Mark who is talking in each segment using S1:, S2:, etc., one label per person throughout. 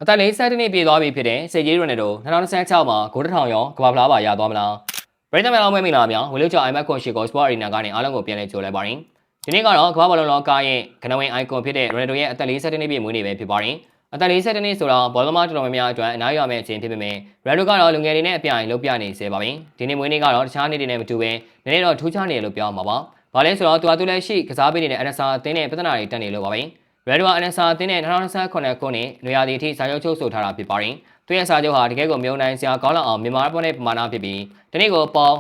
S1: အသက်40နှစ်ပြည့်သွားပြီဖြစ်တဲ့စေကြီးရိုနယ်တို2026မှာဂိုးတစ်ထောင်ရောကမ္ဘာဖလားပါရသွားမလားပရိသတ်များအားမင်္ဂလာပါဝီလူချောင် IMAX ကွန်ရှီကိုစပေါ့အရီနာကနေအားလုံးကိုပြန်လည်ကြိုလိုက်ပါရစေဒီနေ့ကတော့ကမ္ဘာဘောလုံးလောကရဲ့ကနဝင် icon ဖြစ်တဲ့ရိုနယ်တိုရဲ့အသက်40နှစ်ပြည့်မွေးနေ့ပဲဖြစ်ပါတယ်အသက်40နှစ်ဆိုတော့ဘောလုံးသမားတော်တော်များများအတွက်အနားရမယ့်အချိန်ဖြစ်ပေမဲ့ရိုနယ်တိုကတော့လူငယ်တွေနဲ့အပြိုင်လှုပ်ပြနေစေပါပြီဒီနေ့မွေးနေ့ကတော့တခြားနေ့တွေနဲ့မတူဘဲနည်းနည်းတော့ထူးခြားနေလို့ပြောမှာပါဘာလဲဆိုတော့သူလည်းရှိကစားပေးနေတဲ့ NSR အသင်းနဲ့ပြဿနာတွေတက်နေလို့ပါပဲရဲဒို NSR အသင်းနဲ့2028ခုနှစ်နွေရာသီအထိစာချုပ်ချုပ်ဆိုထားတာဖြစ်ပါတယ်။သူရဲ့စာချုပ်ဟာတကယ်ကိုမြုံနိုင်စရာကောင်းလောက်အောင်မြန်မာပေါ်နဲ့ပမာဏဖြစ်ပြီးဒီနေ့ကိုပေါ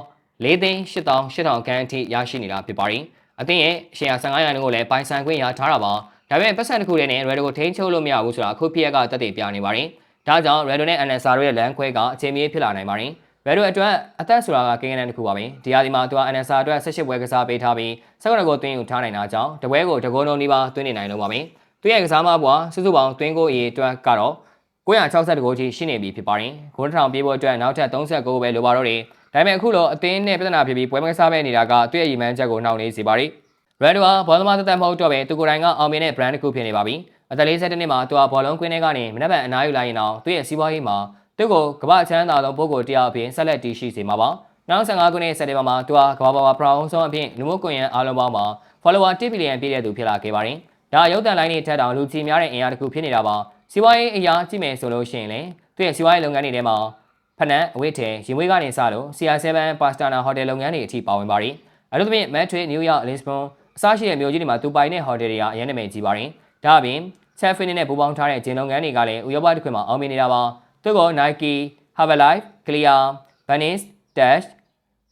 S1: 4,800,000ခန်းအထိရရှိနေတာဖြစ်ပါတယ်။အသင်းရဲ့ရှယ်ယာ15ရာခိုင်နှုန်းကိုလည်းပိုင်ဆိုင်ခွင့်ရထားတာပါ။ဒါပေမဲ့ပတ်စံတစ်ခုတည်းနဲ့ရဲဒိုကိုထိန်းချုပ်လို့မရဘူးဆိုတာအခုဖြစ်ရကတက်တည်ပြနေပါတယ်။ဒါကြောင့်ရဲဒိုနဲ့ NSR တို့ရဲ့လမ်းခွဲကအချိန်မီဖြစ်လာနိုင်ပါတယ်။ရဲဒိုအတွက်အသက်ဆိုတာကကိန်းဂဏန်းတစ်ခုပါပဲ။ဒီဟာဒီမှာသူက NSR အတွက်18ပွဲကစားပေးထားပြီး19ကိုသွင်းယူထားနိုင်တာကြောင့်တပွဲကိုတကုန်းလုံးနီးပါးသွင်းနေနိုင်လို့ပါပဲ။သူရဲ့ကစားမပွားစုစုပေါင်းသွင်းကိုအရေးအတွက်ကတော့962ဂိုးကြီးရှိနေပြီဖြစ်ပါတယ်။ဂိုးတစ်ထောင်ပြေးဖို့အတွက်နောက်ထပ်39ပဲလိုပါတော့တယ်။ဒါပေမဲ့အခုလိုအသင်းနဲ့ပြဿနာဖြစ်ပြီးပွဲမကစားပဲနေတာကသူ့ရဲ့ရည်မှန်းချက်ကိုနှောင့်နှေးစေပါတယ်။ Red ကဘောလုံးသမားသက်သက်မဟုတ်တော့ပဲသူကိုယ်တိုင်ကအောင်မြင်တဲ့ brand တစ်ခုဖြစ်နေပါပြီ။အသက်40နှစ်မှာသူကဘောလုံးကွင်းထဲကနေမနက်ဖြန်အနားယူလိုက်ရင်တော့သူ့ရဲ့စီးပွားရေးမှာသူ့ကိုကမ္ဘာ့ချမ်းသာသောပုဂ္ဂိုလ်တစ်ယောက်အဖြစ်ဆက်လက်တည်ရှိစေမှာပါ။2015ခုနှစ်စက်တင်ဘာမှာသူကကမ္ဘာပေါ်မှာပထမဆုံးအဖြစ်လူမှုကွန်ရက်အားလုံးပေါင်းမှာ follower 1 billion ပြည့်တဲ့သူဖြစ်လာခဲ့ပါတယ်။ဒါရုပ်သံလိုင်းတွေထက်တောင်လူကြီးများတဲ့အင်အားတစ်ခုဖြစ်နေတာပါစီးပွားရေးအရာကြည့်မယ်ဆိုလို့ရှိရင်လေသူ့ရဲ့စီးပွားရေးလုပ်ငန်းတွေထဲမှာဖနက်အဝတ်ထဲရင်မွေးကနေစလို့ CR7 Pastana Hotel လုပ်ငန်းတွေအထိပါဝင်ပါတယ်အထူးသဖြင့် Madrid, New York, Lisbon အစရှိတဲ့မြို့ကြီးတွေမှာသူပိုင်တဲ့ဟိုတယ်တွေကအရင်နာမည်ကြီးပါတယ်ဒါအပြင် Chefin နဲ့ပူးပေါင်းထားတဲ့ဂျင်းလုပ်ငန်းတွေကလည်းဥရောပတစ်ခွင်မှာအောင်မြင်နေတာပါသူက Nike, Herbalife, Clear, Venice, Dash,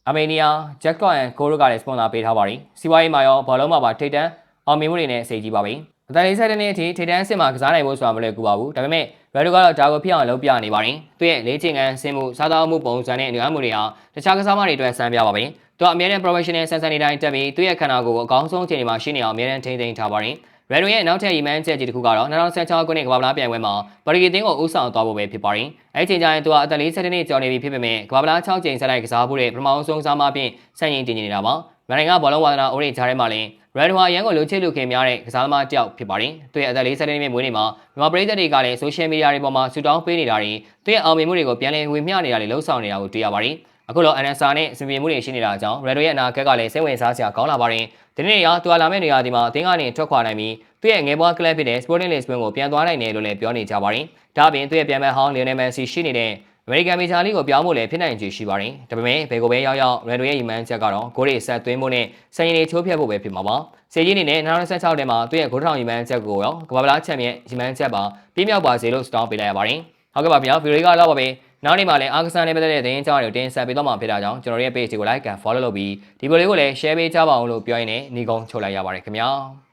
S1: Armenia, Jacko and Goro ကလည်းစပွန်ဆာပေးထားပါတယ်စီးပွားရေးမှာရောဘောလုံးမှာပါထိပ်တန်းအောင်မြင်မှုတွေနဲ့အစိပ်ကြီးပါပဲအသက်40နှစ်အထိထိပ်တန်းအဆင့်မှာကစားနိုင်ဖို့ဆိုတာမလွယ်ကူပါဘူးဒါပေမဲ့ဘယ်လိုကတော့ဒါကိုဖြစ်အောင်လုပ်ပြနေပါတယ်သူရဲ့လေ့ကျင့်ခန်းဆင်းမှုစားသောက်မှုပုံစံနဲ့အနည်းအမှုတွေဟာတခြားကစားမတွေအတွက်စမ်းပြပါပဲသူအမြဲတမ်း professional ဆန်ဆန်နေတိုင်းတက်ပြီးသူရဲ့ခန္ဓာကိုယ်ကိုအကောင်းဆုံးအခြေအနေမှာရှိနေအောင်အမြဲတမ်းထိန်းသိမ်းထားပါတယ်ရဲဒိုရဲ့နောက်ထပ်ရည်မှန်းချက်ကြီးတစ်ခုကတော့2016ခုနှစ်ကမ္ဘာ့ဖလားပြိုင်ပွဲမှာပါရီအသင်းကိုဦးဆောင်သွားဖို့ပဲဖြစ်ပါတယ်အဲ့ဒီချိန်ကျရင်သူကအသက်40နှစ်ကျော်နေပြီဖြစ်ပေမဲ့ကမ္ဘာ့ဖလား6ကြိမ်ဆက်လိုက်ကစားဖို့တဲ့ပထမဆုံးစားမအဖြစ်စံချိန်တင်နေတာပါမြန်မာနိုင်ငံဘောလုံးဝါသနာအိုးရိတ်ချားထဲမှာလည်းရဲဒိုဟာရန်ကိုလူချစ်လူခင်များတဲ့ကစားသမားတစ်ယောက်ဖြစ်ပါတယ်သူရဲ့အသက်40နှစ်မွေးနေ့မှာမြန်မာပရိသတ်တွေကလည်း social media တွေပေါ်မှာဆူတောင်းပေးနေတာတွေသူရဲ့အောင်မြင်မှုတွေကိုပြန်လည်ဝေမျှနေတာတွေလှုံ့ဆော်နေတာကိုတွေ့ရပါတယ်အခုလို NSR နဲ့စင်ပြေမှုတွေရှိနေတာကြောင့် Red ရဲ့အနာဂတ်ကလည်းစိတ်ဝင်စားစရာကောင်းလာပါတယ်။ဒီနေ့ရောသူလာမယ့်နေရာဒီမှာအသင်းကနေထွက်ခွာနိုင်ပြီးသူရဲ့ငယ်ဘွားကလပ်ဖြစ်တဲ့ Sporting Lisbon ကိုပြန်သွားနိုင်တယ်လို့လည်းပြောနေကြပါတယ်။ဒါ့အပြင်သူရဲ့ပြန်မဲ့ဟောင်း Lionel Messi ရှိနေတဲ့ American Major League ကိုပြောင်းဖို့လည်းဖြစ်နိုင်ခြေရှိပါတယ်။ဒါပေမဲ့ဘယ်ကိုပဲရောက်ရောက် Red ရဲ့ရည်မှန်းချက်ကတော့ဂိုးတွေဆက်သွင်းဖို့နဲ့စံရင်တွေချိုးဖျက်ဖို့ပဲဖြစ်မှာပါ။စေကြီးအနေနဲ့2016ထဲမှာသူရဲ့ဂိုးထောင်ရည်မှန်းချက်ကိုရောကမ္ဘာ့ဖလားချန်ပီယံရည်မှန်းချက်ပါပြည့်မြောက်ပါစေလို့စတောင်းပေးလိုက်ရပါတယ်။ဟုတ်ကဲ့ပါဗျာဗီဒီယိုကတော့ပါပဲ။နောက်နေ့မှာလည်းအားကစားနဲ့ပတ်သက်တဲ့သတင်းအကြောင်းတွေကိုတင်ဆက်ပေးတော့မှာဖြစ်တာကြောင့်ကျွန်တော်ရဲ့ page ကို like and follow လုပ်ပြီးဒီဗီဒီယိုလေးကိုလည်း share ပေးကြပါအောင်လို့ပြောရင်းနဲ့ညီကုန်းချုပ်လိုက်ရပါတယ်ခင်ဗျာ။